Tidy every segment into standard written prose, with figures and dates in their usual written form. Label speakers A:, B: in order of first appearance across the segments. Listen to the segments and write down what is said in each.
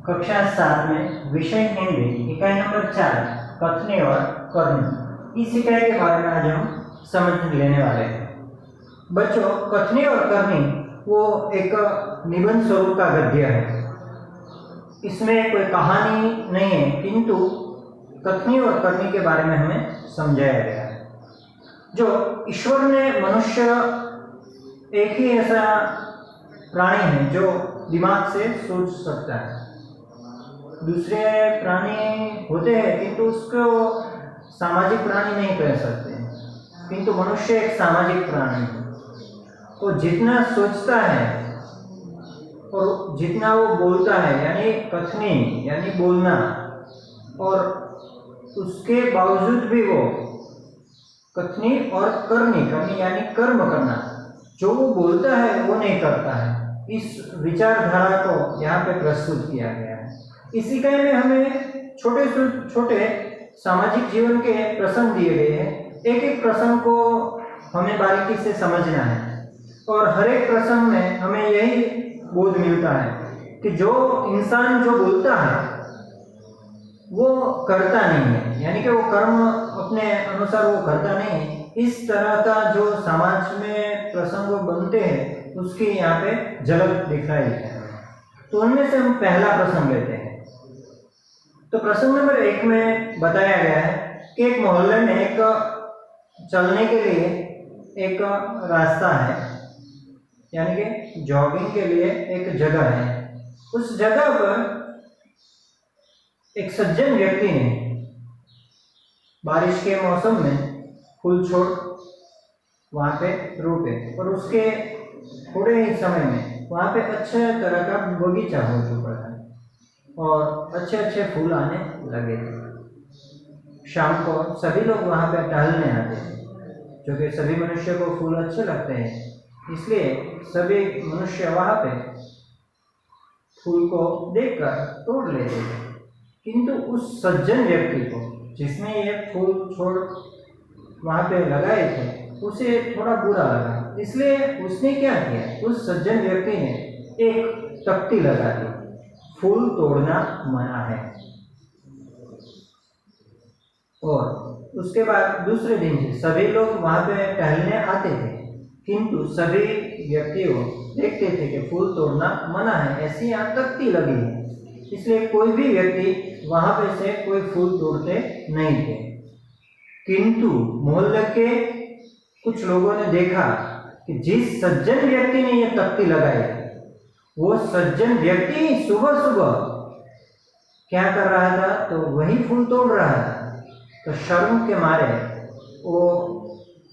A: कक्षा 7 में विषय हिंदी इकाई नंबर 4 कथनी और करनी, इस इकाई के बारे में आज हम समझ लेने वाले हैं। बच्चों, कथनी और करनी वो एक निबंध स्वरूप का गद्य है। इसमें कोई कहानी नहीं है, किंतु कथनी और करनी के बारे में हमें समझाया गया है। जो ईश्वर ने मनुष्य एक ही ऐसा प्राणी है जो दिमाग से सोच सकता है। दूसरे प्राणी होते हैं किंतु उसको सामाजिक प्राणी नहीं कह सकते, किंतु मनुष्य एक सामाजिक प्राणी है। वो जितना सोचता है और जितना वो बोलता है, यानी कथनी यानी बोलना, और उसके बावजूद भी वो कथनी और करनी यानी कर्म करना, जो वो बोलता है वो नहीं करता है। इस विचारधारा को यहाँ पे प्रस्तुत किया गया है। इस इकाई में हमें छोटे छोटे सामाजिक जीवन के प्रसंग दिए गए हैं। एक एक प्रसंग को हमें बारीकी से समझना है और हर एक प्रसंग में हमें यही बोध मिलता है कि जो इंसान जो बोलता है वो करता नहीं है, यानी कि वो कर्म अपने अनुसार वो करता नहीं है। इस तरह का जो समाज में प्रसंग बनते हैं उसकी यहाँ पे झलक दिखाई है। तो उनमें से हम पहला प्रसंग लेते हैं। तो प्रसंग नंबर 1 में बताया गया है कि एक मोहल्ले में एक चलने के लिए एक रास्ता है, यानी कि जॉगिंग के लिए एक जगह है। उस जगह पर एक सज्जन व्यक्ति ने बारिश के मौसम में फूल छोड़ वहाँ पे रोपे और उसके थोड़े ही समय में वहाँ पे अच्छे तरह का बगीचा हो चुका था और अच्छे अच्छे फूल आने लगे थे। शाम को सभी लोग वहाँ पे टहलने आते थे, क्योंकि सभी मनुष्य को फूल अच्छे लगते हैं, इसलिए सभी मनुष्य वहाँ पे फूल को देखकर तोड़ लेते थे। किंतु उस सज्जन व्यक्ति को, जिसने ये फूल छोड़ वहाँ पे लगाए थे, उसे थोड़ा बुरा लगा, इसलिए उसने क्या किया, उस सज्जन व्यक्ति ने एक तख्ती लगा दी, फूल तोड़ना मना है। और उसके बाद दूसरे दिन से सभी लोग वहाँ पे टहलने आते थे, किंतु सभी व्यक्तियों देखते थे कि फूल तोड़ना मना है, ऐसी यहाँ तख्ती लगी है, इसलिए कोई भी व्यक्ति वहाँ पे से कोई फूल तोड़ते नहीं थे। किंतु मोहल्ले के कुछ लोगों ने देखा कि जिस सज्जन व्यक्ति ने ये तख्ती लगाई, वो सज्जन व्यक्ति सुबह सुबह क्या कर रहा था, तो वही फूल तोड़ रहा था। तो शर्म के मारे वो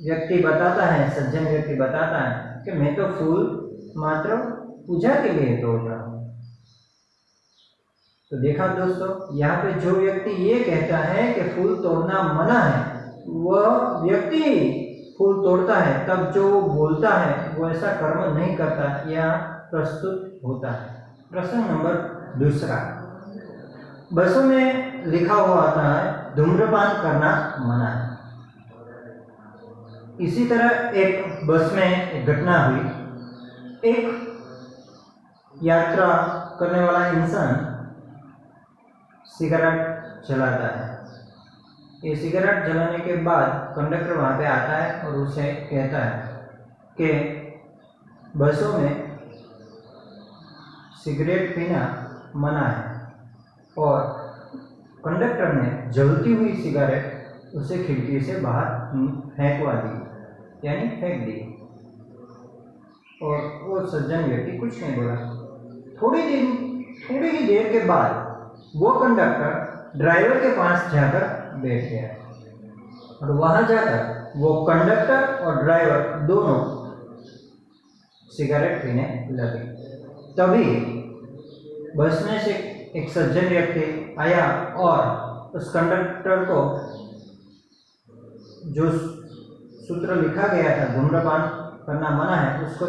A: व्यक्ति बताता है, सज्जन व्यक्ति बताता है कि मैं तो फूल मात्र पूजा के लिए तोड़ रहा हूँ। तो देखा दोस्तों, यहाँ पे जो व्यक्ति ये कहता है कि फूल तोड़ना मना है, वह व्यक्ति फूल तोड़ता है, तब जो बोलता है वो ऐसा कर्म नहीं करता, यह प्रस्तुत होता है। प्रश्न नंबर 2, बसों में लिखा हुआ आता है धूम्रपान करना मना है। इसी तरह एक बस में एक घटना हुई। एक यात्रा करने वाला इंसान सिगरेट जलाता है। ये सिगरेट जलाने के बाद कंडक्टर वहाँ पे आता है और उसे कहता है कि बसों में सिगरेट पीना मना है, और कंडक्टर ने जलती हुई सिगरेट उसे खिड़की से बाहर फेंकवा दी, यानी फेंक दी, और वो सज्जन व्यक्ति कुछ नहीं बोला। थोड़ी ही देर के बाद वो कंडक्टर ड्राइवर के पास जाकर बैठ गया और वहां जाकर वो कंडक्टर और ड्राइवर दोनों सिगरेट पीने लगे। तभी बस में से एक सज्जन व्यक्ति आया और उस कंडक्टर को जो सूत्र लिखा गया था धूम्रपान करना मना है, उसको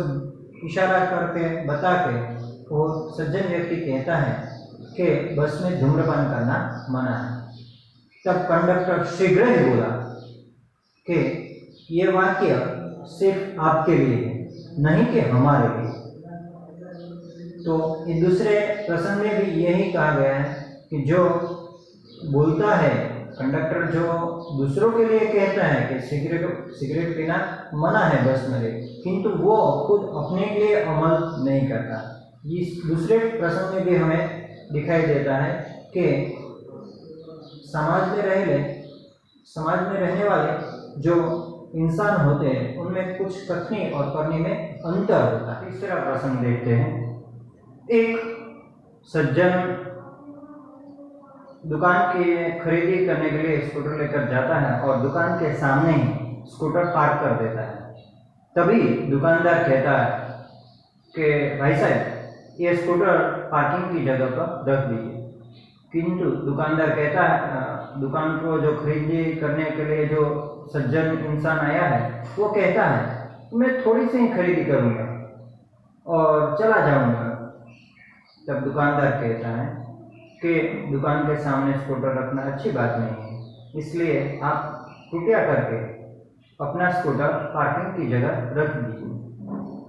A: इशारा करके बता के वो सज्जन व्यक्ति कहता है कि बस में धूम्रपान करना मना है। तब कंडक्टर शीघ्र ही बोला कि ये वाक्य सिर्फ आपके लिए है, नहीं कि हमारे लिए। तो इस दूसरे प्रसंग में भी यही कहा गया है कि जो बोलता है कंडक्टर, जो दूसरों के लिए कहता है कि सिगरेट पीना मना है बस में, किंतु वो खुद अपने लिए अमल नहीं करता। इस दूसरे प्रसंग में भी हमें दिखाई देता है कि समाज में रहने वाले जो इंसान होते हैं उनमें कुछ कथनी और करनी में अंतर होता है। तीसरा प्रसंग देखते हैं। एक सज्जन दुकान की खरीदी करने के लिए स्कूटर लेकर जाता है और दुकान के सामने ही स्कूटर पार्क कर देता है। तभी दुकानदार कहता है कि भाई साहब, ये स्कूटर पार्किंग की जगह पर रख दीजिए। किंतु दुकानदार कहता है, दुकान को जो खरीदी करने के लिए जो सज्जन इंसान आया है वो कहता है मैं थोड़ी सी ही खरीदी करूँगा और चला जाऊँगा। तब दुकानदार कहता है कि दुकान के सामने स्कूटर रखना अच्छी बात नहीं है, इसलिए आप कृपया करके अपना स्कूटर पार्किंग की जगह रख दीजिए।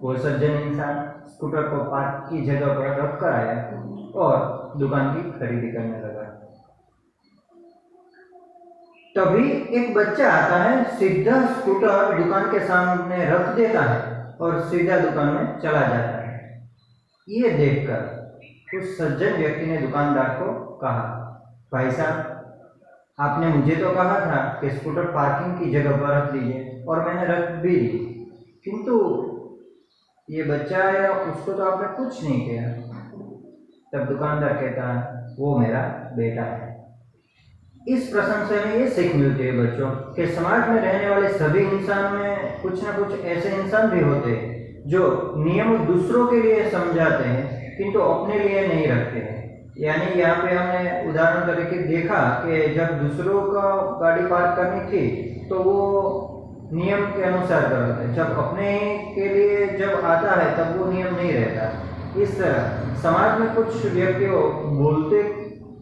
A: वो सज्जन इंसान स्कूटर को पार्क की जगह पर रख कर आया और दुकान की खरीदी करने लगा। तभी एक बच्चा आता है, सीधा स्कूटर दुकान के सामने रख देता है और सीधा दुकान में चला जाता है। ये देखकर उस सज्जन व्यक्ति ने दुकानदार को कहा, भाई साहब, आपने मुझे तो कहा था कि स्कूटर पार्किंग की जगह पर रख दीजिए और मैंने रख भी दी, किंतु ये बच्चा है उसको तो आपने कुछ नहीं किया। तब दुकानदार कहता है वो मेरा बेटा है। इस प्रसंग से हमें ये सीख मिलती है बच्चों कि समाज में रहने वाले सभी इंसान में कुछ ना कुछ ऐसे इंसान भी होते हैं जो नियम दूसरों के लिए समझाते हैं किंतु अपने लिए नहीं रखते हैं। यानी यहाँ पे हमने उदाहरण तरीके देखा कि जब दूसरों का गाड़ी पार्क करनी थी तो वो नियम के अनुसार करता है, जब अपने के लिए जब आता है तब वो नियम नहीं रहता। इस तरह समाज में कुछ व्यक्ति बोलते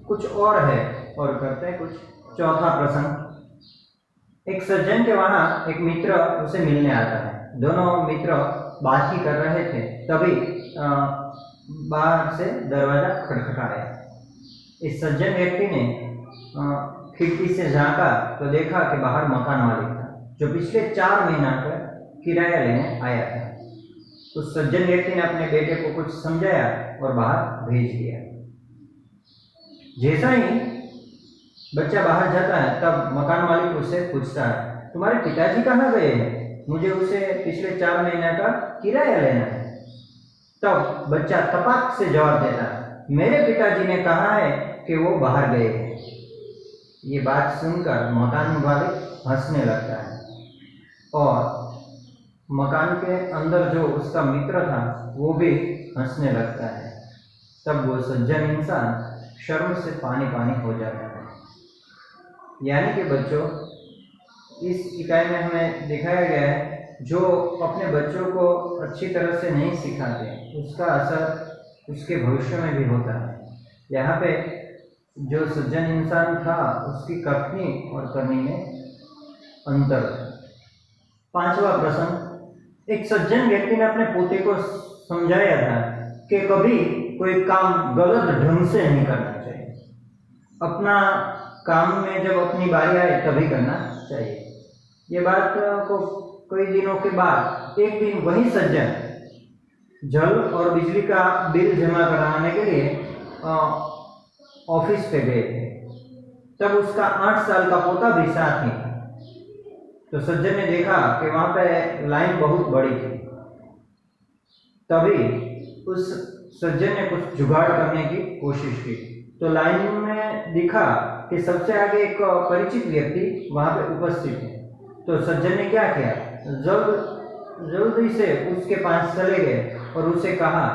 A: कुछ और है और करते कुछ। चौथा प्रसंग, एक सज्जन के वहाँ एक मित्र उसे मिलने आता है। दोनों मित्र बात ही कर रहे थे, तभी बाहर से दरवाजा खटखटाया। इस सज्जन व्यक्ति ने खिड़की से झांका तो देखा कि बाहर मकान मालिक था जो पिछले 4 महीना का किराया लेने आया था। उस सज्जन व्यक्ति ने अपने बेटे को कुछ समझाया और बाहर भेज दिया। जैसा ही बच्चा बाहर जाता है तब मकान मालिक उससे पूछता है, तुम्हारे पिताजी कहाँ गए हैं? मुझे उसे पिछले 4 महीने का किराया लेना है। तब बच्चा तपाक से जवाब देता है, मेरे पिताजी ने कहा है कि वो बाहर गए हैं। ये बात सुनकर मकान मालिक हंसने लगता है और मकान के अंदर जो उसका मित्र था वो भी हंसने लगता है। तब वो सज्जन इंसान शर्म से पानी पानी हो जाता है। यानी कि बच्चों, इस इकाई में हमें दिखाया गया है जो अपने बच्चों को अच्छी तरह से नहीं सिखाते उसका असर उसके भविष्य में भी होता है। यहाँ पे जो सज्जन इंसान था उसकी कथनी और करनी में अंतर है। 5वां प्रश्न, एक सज्जन व्यक्ति ने अपने पोते को समझाया था कि कभी कोई काम गलत ढंग से नहीं करना चाहिए। अपना काम में जब अपनी बारी आए तभी करना चाहिए। ये बात को कई दिनों के बाद एक दिन वही सज्जन जल और बिजली का बिल जमा कराने के लिए ऑफिस पे गए थे। तब उसका 8 साल का पोता भी साथ ही था। तो सज्जन ने देखा कि वहां पे लाइन बहुत बड़ी थी। तभी उस सज्जन ने कुछ जुगाड़ करने की कोशिश की। तो लाइन में दिखा कि सबसे आगे एक परिचित व्यक्ति वहां पे उपस्थित है। तो सज्जन ने क्या किया, जल्दी से उसके पास चले गए और उसे कहा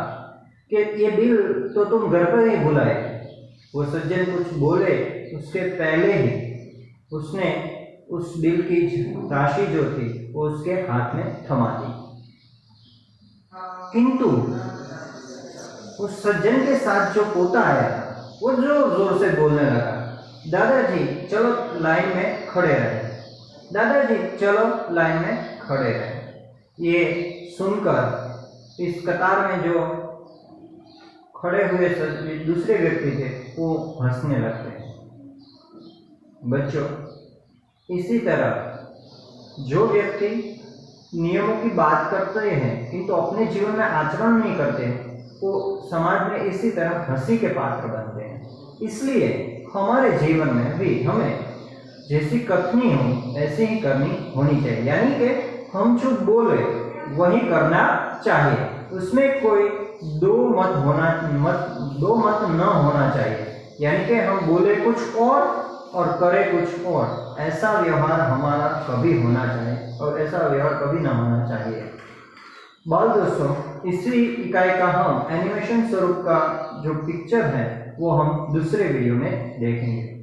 A: कि ये बिल तो तुम घर पर ही भुलाए। वो सज्जन कुछ बोले उसके पहले ही उसने उस बिल की राशि जो थी वो उसके हाथ में थमा दी। किंतु उस सज्जन के साथ जो पोता आया वो जोर जोर से बोलने लगा, दादाजी चलो लाइन में खड़े रहे, दादाजी चलो लाइन में खड़े रहे। ये सुनकर इस कतार में जो खड़े हुए दूसरे व्यक्ति थे वो हंसने लगते हैं। बच्चों, इसी तरह जो व्यक्ति नियमों की बात करते हैं किंतु अपने जीवन में आचरण नहीं करते वो समाज में इसी तरह हंसी के पात्र बनते हैं। इसलिए हमारे जीवन में भी हमें जैसी कथनी हो ऐसी ही करनी होनी चाहिए, यानी कि हम जो बोले वही करना चाहिए, उसमें कोई दो मत न होना चाहिए, यानी कि हम बोले कुछ और करे कुछ और, ऐसा व्यवहार हमारा कभी होना चाहिए और ऐसा व्यवहार कभी ना होना चाहिए। बाल दोस्तों, इसी इकाई का हम एनिमेशन स्वरूप का जो पिक्चर है वो हम दूसरे वीडियो में देखेंगे।